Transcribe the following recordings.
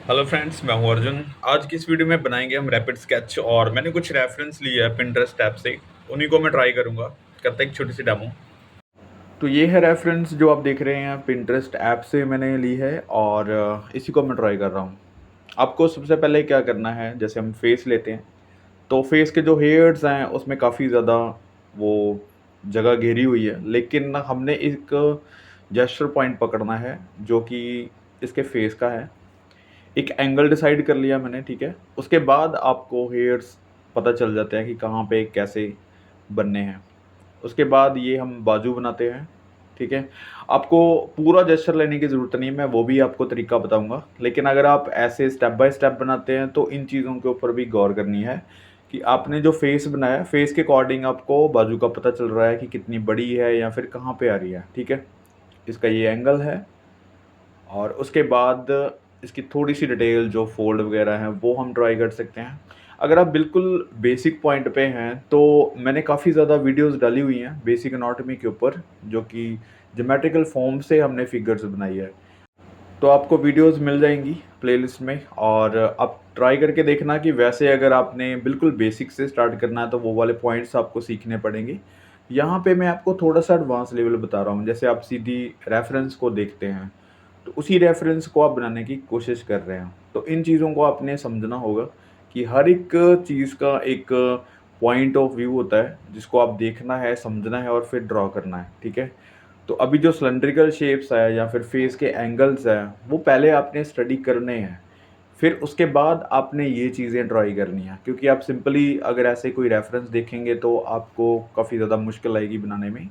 Hello friends, मैं हूं अर्जुन। आज की इस वीडियो में बनाएंगे हम रैपिड स्केच और मैंने कुछ रेफरेंस लिए है पिंटरेस्ट ऐप से। उन्हीं को मैं ट्राई करूंगा। करते हैं एक छोटी सी डेमो। तो ये है रेफरेंस जो आप देख रहे हैं, पिंटरेस्ट ऐप से मैंने ली है और इसी को मैं ट्राई कर रहा हूँ। आपको सबसे पहले क्या करना है, जैसे हम फेस लेते हैं तो फेस के जो हेयर्स हैं उसमें काफ़ी ज़्यादा वो जगह घेरी हुई है, लेकिन हमने एक जेस्चर पॉइंट पकड़ना है जो कि इसके फेस का है। एक एंगल डिसाइड कर लिया मैंने, ठीक है। उसके बाद आपको हेयर्स पता चल जाते हैं कि कहाँ पे कैसे बनने हैं। उसके बाद ये हम बाजू बनाते हैं, ठीक है। आपको पूरा जेस्चर लेने की ज़रूरत नहीं है, मैं वो भी आपको तरीका बताऊंगा। लेकिन अगर आप ऐसे स्टेप बाय स्टेप बनाते हैं तो इन चीज़ों के ऊपर भी गौर करनी है कि आपने जो फेस बनाया, फेस के अकॉर्डिंग आपको बाजू का पता चल रहा है कि कितनी बड़ी है या फिर कहाँ पे आ रही है, ठीक है। इसका ये एंगल है और उसके बाद इसकी थोड़ी-सी डिटेल जो फ़ोल्ड वगैरह हैं वो हम ट्राई कर सकते हैं। अगर आप बिल्कुल बेसिक पॉइंट पे हैं तो मैंने काफ़ी ज़्यादा वीडियोज़ डाली हुई हैं बेसिक एनाटॉमी के ऊपर, जो कि ज्योमेट्रिकल फॉर्म से हमने फिगर्स बनाई है। तो आपको वीडियोज़ मिल जाएँगी प्लेलिस्ट में और आप ट्राई करके देखना कि वैसे अगर आपने बिल्कुल बेसिक से स्टार्ट करना है तो वो वाले पॉइंट्स आपको सीखने पड़ेंगे। यहाँ पे मैं आपको थोड़ा-सा एडवांस लेवल बता रहा हूँ। जैसे आप सीधी रेफ़रेंस को देखते हैं तो उसी रेफरेंस को आप बनाने की कोशिश कर रहे हैं। तो इन चीज़ों को आपने समझना होगा कि हर एक चीज़ का एक पॉइंट ऑफ व्यू होता है, जिसको आप देखना है, समझना है और फिर ड्रॉ करना है, ठीक है? तो अभी जो सिलिंड्रिकल शेप्स है या फिर फेस के एंगल्स हैं, वो पहले आपने स्टडी करने हैं। फिर उसके बाद आपने ये चीज़ें ट्राई करनी है, क्योंकि आप सिंपली अगर ऐसे कोई रेफरेंस देखेंगे तो आपको काफ़ी ज़्यादा मुश्किल आएगी बनाने में।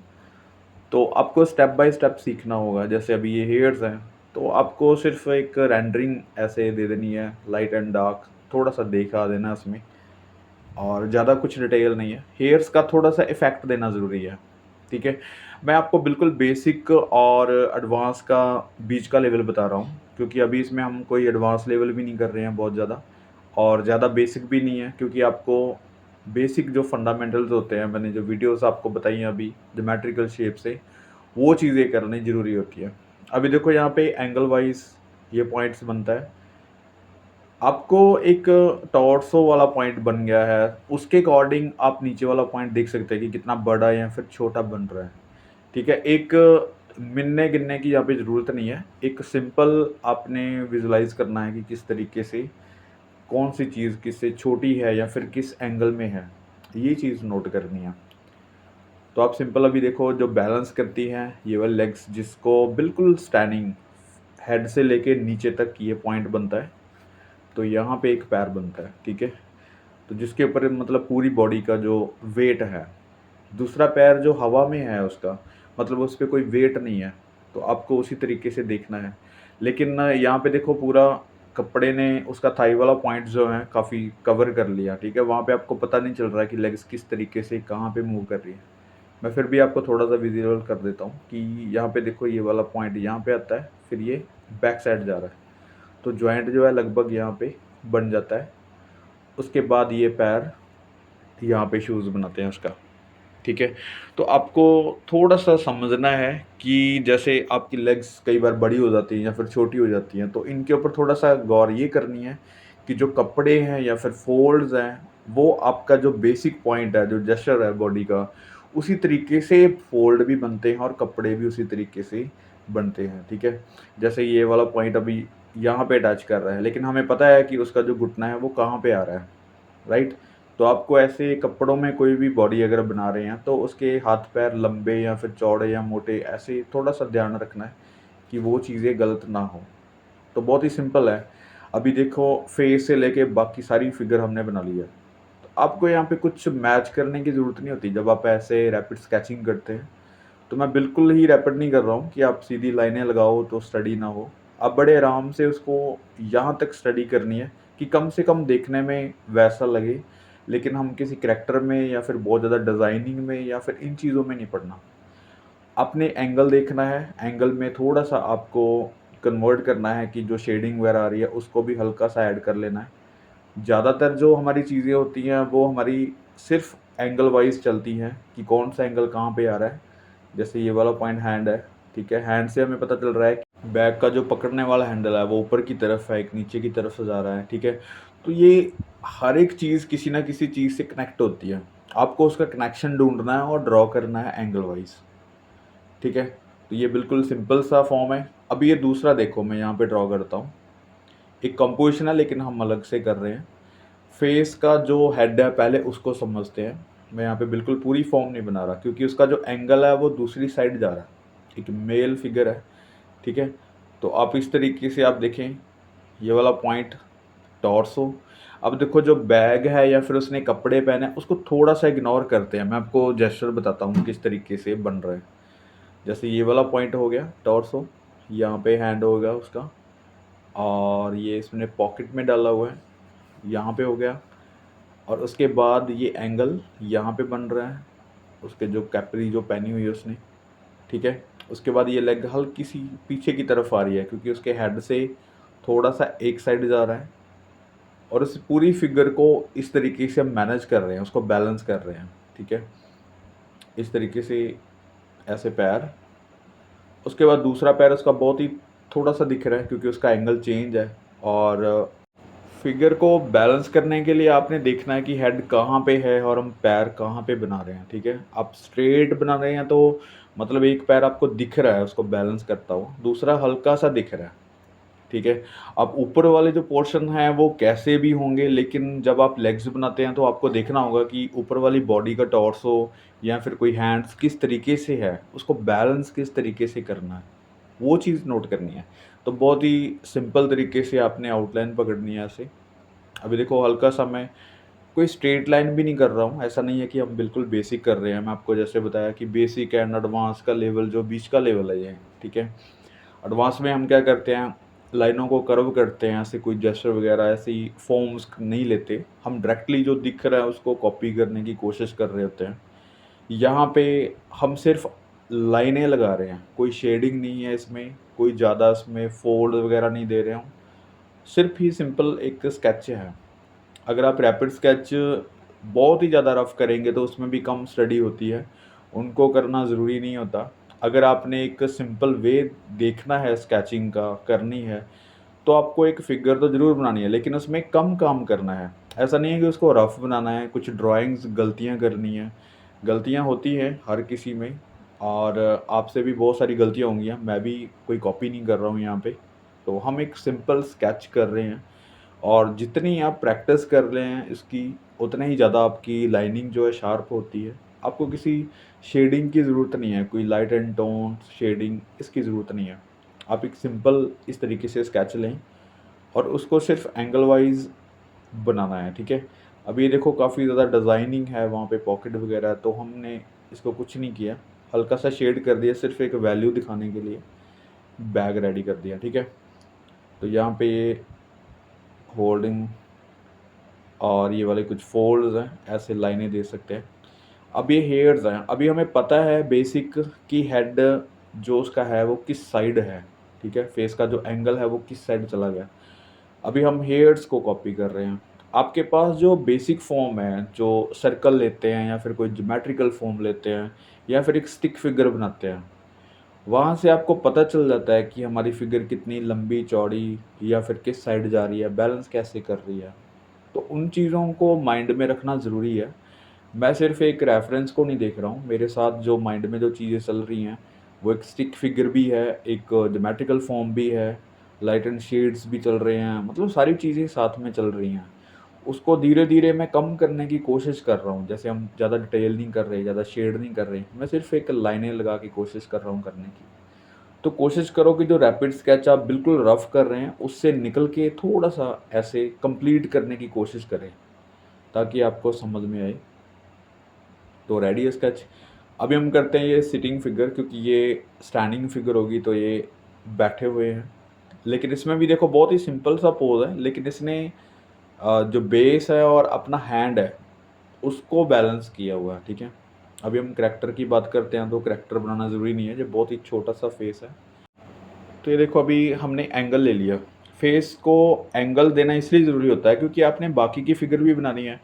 तो आपको स्टेप बाय स्टेप सीखना होगा। जैसे अभी ये हेयर्स हैं, तो आपको सिर्फ़ एक रेंडरिंग ऐसे दे देनी है, लाइट एंड डार्क, थोड़ा-सा दिखा देना उसमें और ज़्यादा कुछ डिटेल नहीं है। हेयर्स का थोड़ा-सा इफ़ेक्ट देना ज़रूरी है, ठीक है। मैं आपको बिल्कुल बेसिक और एडवांस का बीच का लेवल बता रहा हूँ, क्योंकि अभी इसमें हम कोई एडवांस लेवल भी नहीं कर रहे हैं बहुत ज़्यादा और ज़्यादा बेसिक भी नहीं है, क्योंकि आपको बेसिक जो फंडामेंटल्स होते हैं, मैंने जो वीडियोज़ आपको बताई हैं अभी ज्योमेट्रिकल शेप से, वो चीज़ें करनी ज़रूरी होती है। अभी देखो यहाँ पे एंगल वाइज़ ये पॉइंट्स बनता है। आपको एक टॉर्सो वाला पॉइंट बन गया है, उसके अकॉर्डिंग आप नीचे वाला पॉइंट देख सकते हैं कि कितना बड़ा या फिर छोटा बन रहा है, ठीक है। एक मिनने-गिनने की यहाँ पे ज़रूरत नहीं है। एक सिंपल आपने विज़ुअलाइज़ करना है कि किस तरीके से कौन-सी चीज़ किससे छोटी है या फिर किस एंगल में है, ये चीज़ नोट करनी है। तो आप सिंपल अभी देखो जो बैलेंस करती हैं ये वाली लेग्स, जिसको बिल्कुल स्टैंडिंग हेड से लेके नीचे तक ये पॉइंट बनता है। तो यहाँ पे एक पैर बनता है, ठीक है। तो जिसके ऊपर मतलब पूरी बॉडी का जो वेट है, दूसरा पैर जो हवा में है उसका मतलब उस पे कोई वेट नहीं है। तो आपको उसी तरीके से देखना है। लेकिन यहाँ पे देखो पूरा कपड़े ने उसका थाई वाला पॉइंट जो है काफ़ी कवर कर लिया, ठीक है। वहाँ पे आपको पता नहीं चल रहा है कि लेग्स किस तरीके से कहाँ पे मूव कर रही है। मैं फिर भी आपको थोड़ा-सा विज़ुअल कर देता हूँ कि यहाँ पे देखो ये वाला पॉइंट यहाँ पे आता है, फिर ये बैक साइड जा रहा है। तो जॉइंट जो है लगभग यहाँ पे बन जाता है। उसके बाद ये पैर यहाँ पे शूज़ बनाते हैं उसका, ठीक है। तो आपको थोड़ा-सा समझना है कि जैसे आपकी लेग्स कई बार बड़ी हो जाती हैं या फिर छोटी हो जाती हैं, तो इनके ऊपर थोड़ा-सा गौर ये करनी है कि जो कपड़े हैं या फिर फ़ोल्ड्स हैं, वो आपका जो बेसिक पॉइंट है, जो जेस्चर है बॉडी का, उसी तरीके से फ़ोल्ड भी बनते हैं और कपड़े भी उसी तरीके से बनते हैं, ठीक है। जैसे ये वाला पॉइंट अभी यहाँ पे टच कर रहा है, लेकिन हमें पता है कि उसका जो घुटना है वो कहाँ पे आ रहा है, राइट? तो आपको ऐसे कपड़ों में कोई भी बॉडी अगर बना रहे हैं तो उसके हाथ पैर लंबे या फिर चौड़े या मोटे, ऐसे थोड़ा-सा ध्यान रखना है कि वो चीज़ें गलत ना हो। तो बहुत ही सिंपल है। अभी देखो फेस से लेके बाकी सारी फिगर हमने बना ली है। तो आपको यहाँ पे कुछ मैच करने की ज़रूरत नहीं होती जब आप ऐसे रैपिड स्केचिंग करते हैं। तो मैं बिल्कुल ही रैपिड नहीं कर रहा हूँ कि आप सीधी लाइनें लगाओ तो स्टडी ना हो। आप बड़े आराम से उसको यहाँ तक स्टडी करनी है कि कम से कम देखने में वैसा लगे, लेकिन हम किसी करैक्टर में या फिर बहुत ज़्यादा डिज़ाइनिंग में या फिर इन चीज़ों में नहीं पड़ना। आपने एंगल देखना है, एंगल में थोड़ा-सा आपको कन्वर्ट करना है कि जो शेडिंग वगैरह आ रही है उसको भी हल्का-सा ऐड कर लेना है। ज़्यादातर जो हमारी चीज़ें होती हैं वो हमारी सिर्फ़ एंगल वाइज़ चलती हैं कि कौन-सा एंगल कहाँ पे आ रहा है। जैसे ये वाला पॉइंट हैंड है, ठीक है? हैंड से हमें पता चल रहा है बैग का जो पकड़ने वाला हैंडल है वो ऊपर की तरफ है, एक नीचे की तरफ से जा रहा है, ठीक है। तो ये हर एक चीज़ किसी ना किसी चीज़ से कनेक्ट होती है। आपको उसका कनेक्शन ढूंढना है और ड्रॉ करना है एंगल वाइज, ठीक है। तो ये बिल्कुल सिंपल सा फॉर्म है। अभी ये दूसरा देखो, मैं यहाँ पे ड्रॉ करता हूँ। एक कंपोजिशन है लेकिन हम अलग से कर रहे हैं। फेस का जो हेड है पहले उसको समझते हैं। मैं यहाँ पे बिल्कुल पूरी फॉर्म नहीं बना रहा क्योंकि उसका जो एंगल है वो दूसरी साइड जा रहा है। एक मेल फिगर है, ठीक है। तो आप इस तरीके से आप देखें, ये वाला पॉइंट टॉर्सो। अब देखो जो बैग है या फिर उसने कपड़े पहने उसको थोड़ा सा इग्नोर करते हैं। मैं आपको जेस्चर बताता हूँ किस तरीके से बन रहा है। जैसे ये वाला पॉइंट हो गया टॉर्सो, यहाँ पे हैंड होगा उसका, और ये इसने पॉकेट में डाला हुआ है, यहाँ पे हो गया। और उसके बाद ये एंगल यहाँ पे बन रहा है, उसके जो कैपरी जो पहनी हुई है उसने, ठीक है। उसके बाद ये लेग हल्की सी पीछे की तरफ आ रही है क्योंकि उसके हेड से थोड़ा सा एक साइड जा रहा है। और उस पूरी फिगर को इस तरीके से हम मैनेज कर रहे हैं, उसको बैलेंस कर रहे हैं, ठीक है। इस तरीके से ऐसे पैर। उसके बाद दूसरा पैर उसका बहुत ही थोड़ा सा दिख रहा है क्योंकि उसका एंगल चेंज है। और फिगर को बैलेंस करने के लिए आपने देखना है कि हेड कहाँ पे है और हम पैर कहाँ पे बना रहे हैं, ठीक है। आप स्ट्रेट बना रहे हैं तो मतलब एक पैर आपको दिख रहा है उसको बैलेंस करता हुआ, दूसरा हल्का सा दिख रहा है, ठीक है। अब ऊपर वाले जो पोर्शन हैं वो कैसे भी होंगे, लेकिन जब आप लेग्स बनाते हैं तो आपको देखना होगा कि ऊपर वाली बॉडी का टॉर्सो या फिर कोई हैंड्स किस तरीके से है, उसको बैलेंस किस तरीके से करना है, वो चीज़ नोट करनी है। तो बहुत ही सिंपल तरीके से आपने आउटलाइन पकड़नी है ऐसे। अभी देखो हल्का सा मैं कोई स्ट्रेट लाइन भी नहीं कर रहा हूँ, ऐसा नहीं है कि हम बिल्कुल बेसिक कर रहे हैं। मैं आपको जैसे बताया कि बेसिक एंड एडवांस का लेवल जो बीच का लेवल है ये, ठीक है। एडवांस में हम क्या करते हैं, लाइनों को कर्व करते हैं, ऐसे कोई जेस्चर वगैरह ऐसे ही फॉर्म्स नहीं लेते, हम डायरेक्टली जो दिख रहा है उसको कॉपी करने की कोशिश कर रहे होते हैं। यहाँ पे हम सिर्फ लाइनें लगा रहे हैं, कोई शेडिंग नहीं है इसमें, कोई ज़्यादा इसमें फोल्ड वगैरह नहीं दे रहे हूँ, सिर्फ ही सिंपल एक स्केच है। अगर आप रैपिड स्केच बहुत ही ज़्यादा रफ करेंगे तो उसमें भी कम स्टडी होती है, उनको करना ज़रूरी नहीं होता। अगर आपने एक सिंपल वे देखना है स्केचिंग का करनी है तो आपको एक फिगर तो ज़रूर बनानी है लेकिन उसमें कम काम करना है। ऐसा नहीं है कि उसको रफ बनाना है, कुछ ड्राइंग्स गलतियाँ करनी है। गलतियाँ होती हैं हर किसी में, और आपसे भी बहुत सारी गलतियाँ होंगी, मैं भी कोई कॉपी नहीं कर रहा हूँ यहाँ पे। तो हम एक सिंपल स्केच कर रहे हैं, और जितनी आप प्रैक्टिस कर रहे हैं इसकी उतना ही ज़्यादा आपकी लाइनिंग जो है शार्प होती है। आपको किसी शेडिंग की ज़रूरत नहीं है, कोई लाइट एंड टोन शेडिंग इसकी ज़रूरत नहीं है। आप एक सिंपल इस तरीके से स्केच लें और उसको सिर्फ एंगल वाइज बनाना है, ठीक है। अब ये देखो काफ़ी ज़्यादा डिज़ाइनिंग है वहाँ पे, पॉकेट वगैरह, तो हमने इसको कुछ नहीं किया, हल्का सा शेड कर दिया सिर्फ एक वैल्यू दिखाने के लिए, बैग रेडी कर दिया, ठीक है। तो यहाँ पे ये होल्डिंग और ये वाले कुछ फोल्ड्स हैं, ऐसे लाइनें दे सकते हैं। अब ये हेयर्स हैं, अभी हमें पता है बेसिक कि हेड जो उसका है वो किस साइड है, ठीक है। फेस का जो एंगल है वो किस साइड चला गया। अभी हम हेयर्स को कॉपी कर रहे हैं। आपके पास जो बेसिक फॉर्म है, जो सर्कल लेते हैं या फिर कोई ज्योमेट्रिकल फॉर्म लेते हैं या फिर एक स्टिक फिगर बनाते हैं, वहाँ से आपको पता चल जाता है कि हमारी फिगर कितनी लंबी चौड़ी या फिर किस साइड जा रही है, बैलेंस कैसे कर रही है। तो उन चीज़ों को माइंड में रखना ज़रूरी है। मैं सिर्फ एक रेफरेंस को नहीं देख रहा हूँ, मेरे साथ जो माइंड में जो चीज़ें चल रही हैं वो एक स्टिक फिगर भी है, एक ज्योमेट्रिकल फॉर्म भी है, लाइट एंड शेड्स भी चल रहे हैं, मतलब सारी चीज़ें साथ में चल रही हैं। उसको धीरे धीरे मैं कम करने की कोशिश कर रहा हूँ, जैसे हम ज़्यादा डिटेल नहीं कर रहे, ज़्यादा शेड नहीं कर रहे, मैं सिर्फ एक लाइनें लगा के कोशिश कर रहा हूँ करने की। तो कोशिश करो कि जो रैपिड स्केच आप बिल्कुल रफ कर रहे हैं उससे निकल के थोड़ा सा ऐसे कंप्लीट करने की कोशिश करें ताकि आपको समझ में आए। तो रेडी है स्केच। अभी हम करते हैं ये सिटिंग फिगर, क्योंकि ये स्टैंडिंग फिगर होगी तो ये बैठे हुए हैं। लेकिन इसमें भी देखो बहुत ही सिंपल सा पोज है, लेकिन इसने जो बेस है और अपना हैंड है उसको बैलेंस किया हुआ है, ठीक है। अभी हम करैक्टर की बात करते हैं, तो करैक्टर बनाना ज़रूरी नहीं है, जो बहुत ही छोटा सा फेस है। तो ये देखो अभी हमने एंगल ले लिया। फेस को एंगल देना इसलिए ज़रूरी होता है क्योंकि आपने बाकी की फिगर भी बनानी है।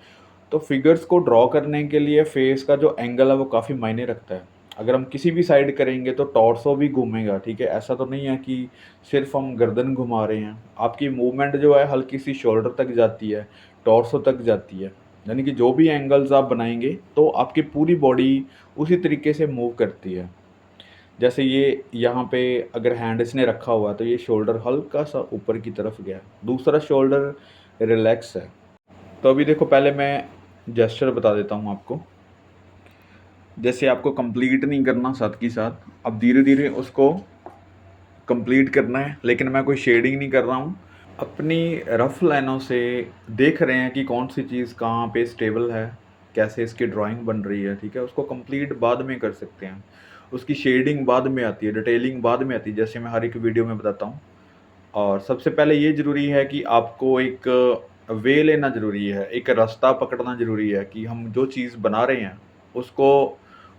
तो फिगर्स को ड्रॉ करने के लिए फेस का जो एंगल है वो काफ़ी मायने रखता है। अगर हम किसी भी साइड करेंगे तो टॉर्सो भी घूमेगा, ठीक है। ऐसा तो नहीं है कि सिर्फ हम गर्दन घुमा रहे हैं, आपकी मूवमेंट जो है हल्की सी शोल्डर तक जाती है, टॉर्सो तक जाती है। यानी कि जो भी एंगल्स आप बनाएंगे तो आपकी पूरी बॉडी उसी तरीके से मूव करती है। जैसे ये यहाँ पे अगर हैंड इसने रखा हुआ है तो ये शोल्डर हल्का सा ऊपर की तरफ गया, दूसरा शोल्डर रिलैक्स है। तो अभी देखो, पहले मैं जेस्चर बता देता हूँ आपको। जैसे आपको कंप्लीट नहीं करना साथ की साथ, अब धीरे धीरे उसको कंप्लीट करना है, लेकिन मैं कोई शेडिंग नहीं कर रहा हूँ। अपनी रफ लाइनों से देख रहे हैं कि कौन सी चीज़ कहाँ पे स्टेबल है, कैसे इसकी ड्राइंग बन रही है, ठीक है। उसको कंप्लीट बाद में कर सकते हैं, उसकी शेडिंग बाद में आती है, डिटेलिंग बाद में आती है, जैसे मैं हर एक वीडियो में बताता हूँ। और सबसे पहले ये ज़रूरी है कि आपको एक वे लेना ज़रूरी है, एक रास्ता पकड़ना ज़रूरी है कि हम जो चीज़ बना रहे हैं उसको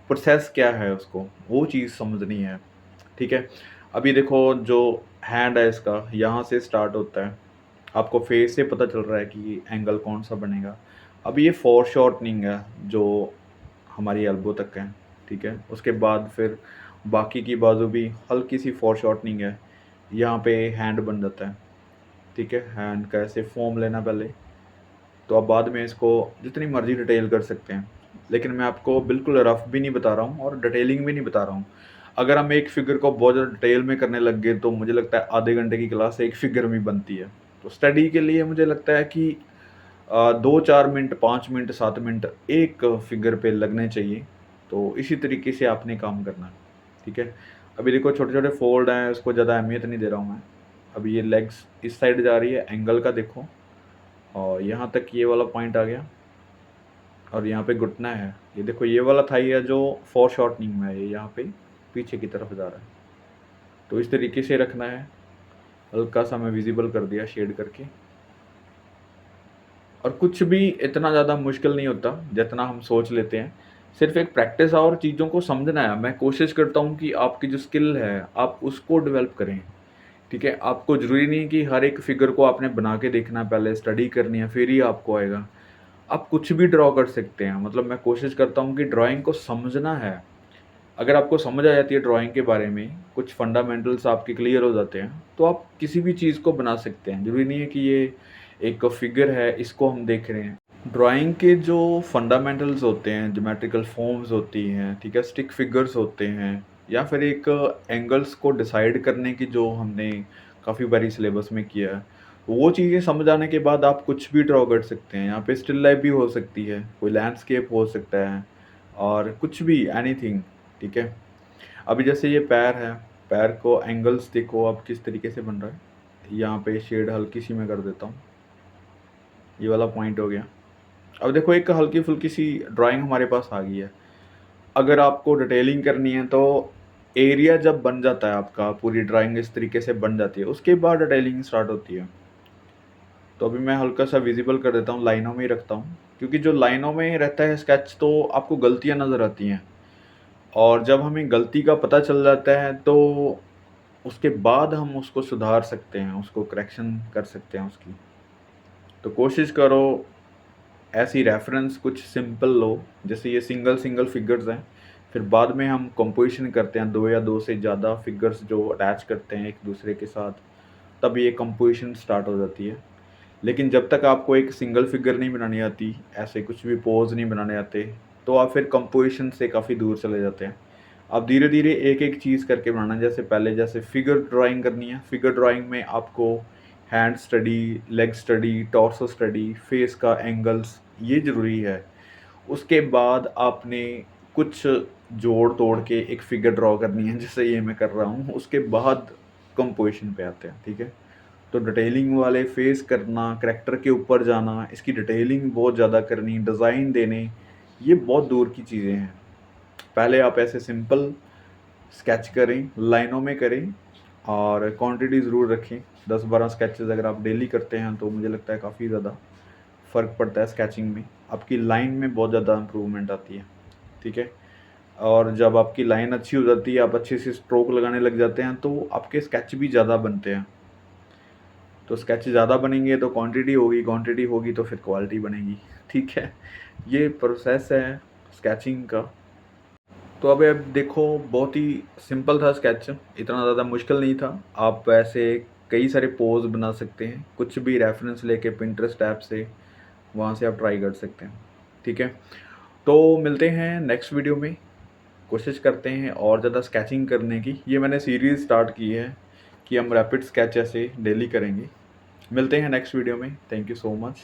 प्रोसेस क्या है, उसको वो चीज़ समझनी है, ठीक है। अभी देखो, जो हैंड है इसका यहाँ से स्टार्ट होता है, आपको फेस से पता चल रहा है कि एंगल कौन सा बनेगा। अब ये फोर शॉर्टनिंग है जो हमारी एल्बो तक है, ठीक है। उसके बाद फिर बाकी की बाजू भी हल्की सी फोर शॉर्टनिंग है, यहाँ पे हैंड बन जाता है, ठीक है। हैंड का ऐसे फॉर्म लेना पहले, तो आप बाद में इसको जितनी मर्ज़ी डिटेल कर सकते हैं, लेकिन मैं आपको बिल्कुल रफ़ भी नहीं बता रहा हूँ और डिटेलिंग भी नहीं बता रहा हूँ। अगर हम एक फ़िगर को बहुत ज़्यादा डिटेल में करने लग गए तो मुझे लगता है आधे घंटे की क्लास एक फ़िगर में बनती है। तो स्टडी के लिए मुझे लगता है कि 2-4 मिनट, 5 मिनट, 7 मिनट एक फ़िगर पे लगने चाहिए। तो इसी तरीके से आपने काम करना है, ठीक है। अभी देखो, छोटे-छोटे फ़ोल्ड हैं, उसको ज़्यादा अहमियत नहीं दे रहा हूँ मैं। अभी ये लेग्स इस साइड जा रही है, एंगल का देखो, और यहाँ तक ये वाला पॉइंट आ गया, और यहाँ पे घुटना है। ये देखो, ये वाला थाई है जो फोर शॉर्टनिंग में है, ये यहाँ पे पीछे की तरफ जा रहा है। तो इस तरीके से रखना है। हल्का सा मैं विजिबल कर दिया शेड करके। और कुछ भी इतना ज़्यादा मुश्किल नहीं होता जितना हम सोच लेते हैं। सिर्फ एक प्रैक्टिस और चीज़ों को समझना है। मैं कोशिश करता हूँ कि आपकी जो स्किल है आप उसको डेवलप करें, ठीक है। आपको ज़रूरी नहीं कि हर एक फिगर को आपने बना के देखना है, पहले स्टडी करनी है फिर ही आपको आएगा। आप कुछ भी ड्रॉ कर सकते हैं, मतलब मैं कोशिश करता हूँ कि ड्राइंग को समझना है। अगर आपको समझ आ जाती है ड्राइंग के बारे में, कुछ फंडामेंटल्स आपके क्लियर हो जाते हैं, तो आप किसी भी चीज़ को बना सकते हैं। ज़रूरी नहीं है कि ये एक फिगर है इसको हम देख रहे हैं। ड्राइंग के जो फंडामेंटल्स होते हैं, ज्योमेट्रिकल फॉर्म्स होती हैं, ठीक है, स्टिक फिगर्स होते हैं, या फिर एक एंगल्स को डिसाइड करने की जो हमने काफ़ी बारी सिलेबस में किया है, वो चीज़ें समझ आने के बाद आप कुछ भी ड्रॉ कर सकते हैं। यहाँ पे स्टिल लाइफ भी हो सकती है, कोई लैंडस्केप हो सकता है, और कुछ भी, एनीथिंग, ठीक है। अभी जैसे ये पैर है, पैर को एंगल्स देखो आप किस तरीके से बन रहा है। यहाँ पे शेड हल्की सी मैं कर देता हूँ, ये वाला पॉइंट हो गया। अब देखो, एक हल्की-फुल्की सी ड्राइंग हमारे पास आ गई है। अगर आपको डिटेलिंग करनी है तो एरिया जब बन जाता है आपका, पूरी ड्राइंग इस तरीके से बन जाती है, उसके बाद डिटेलिंग स्टार्ट होती है। तो अभी मैं हल्का सा विजिबल कर देता हूँ, लाइनों में ही रखता हूँ, क्योंकि जो लाइनों में रहता है स्केच तो आपको गलतियाँ नज़र आती हैं, और जब हमें गलती का पता चल जाता है तो उसके बाद हम उसको सुधार सकते हैं, उसको करेक्शन कर सकते हैं उसकी। तो कोशिश करो ऐसी रेफरेंस कुछ सिंपल लो, जैसे ये सिंगल सिंगल फिगर्स हैं, फिर बाद में हम कंपोजिशन करते हैं, 2 या 2 से ज़्यादा फिगर्स जो अटैच करते हैं एक दूसरे के साथ, तब ये कंपोजिशन स्टार्ट हो जाती है। लेकिन जब तक आपको एक सिंगल फिगर नहीं बनानी आती, ऐसे कुछ भी पोज नहीं बनाने आते, तो आप फिर कंपोजिशन से काफ़ी दूर चले जाते हैं। आप धीरे धीरे एक एक चीज़ करके बनाना, जैसे पहले जैसे फिगर ड्राइंग करनी है, फिगर ड्राइंग में आपको hand study, leg study, torso study, face का एंगल्स, ये ज़रूरी है। उसके बाद आपने कुछ जोड़ तोड़ के एक फिगर ड्रॉ करनी है, जैसे ये मैं कर रहा हूँ। उसके बाद कंपोजिशन पे आते हैं, ठीक है। तो डिटेलिंग वाले फेस करना, करैक्टर के ऊपर जाना, इसकी डिटेलिंग बहुत ज़्यादा करनी, डिज़ाइन देने, ये बहुत दूर की चीज़ें हैं। पहले आप ऐसे सिंपल स्केच करें, लाइनों में करें, और क्वांटिटी ज़रूर रखें। 10-12 स्केचेस अगर आप डेली करते हैं तो मुझे लगता है काफ़ी ज़्यादा फ़र्क पड़ता है स्केचिंग में। आपकी लाइन में बहुत ज़्यादा इम्प्रूवमेंट आती है, ठीक है। और जब आपकी लाइन अच्छी हो जाती है, आप अच्छे से स्ट्रोक लगाने लग जाते हैं, तो आपके स्केच भी ज़्यादा बनते हैं। तो स्केच ज़्यादा बनेंगे तो क्वांटिटी होगी तो फिर क्वालिटी बनेगी, ठीक है। ये प्रोसेस है स्केचिंग का। तो अब आप देखो, बहुत ही सिंपल था स्केच, इतना ज़्यादा मुश्किल नहीं था। आप ऐसे कई सारे पोज़ बना सकते हैं, कुछ भी रेफ़रेंस लेके पिंटरेस्ट ऐप से, वहाँ से आप ट्राई कर सकते हैं, ठीक है? तो मिलते हैं नेक्स्ट वीडियो में, कोशिश करते हैं और ज़्यादा स्केचिंग करने की। ये मैंने सीरीज़ स्टार्ट की है कि हम रैपिड स्केच ऐसे डेली करेंगे। मिलते हैं नेक्स्ट वीडियो में। Thank you so much.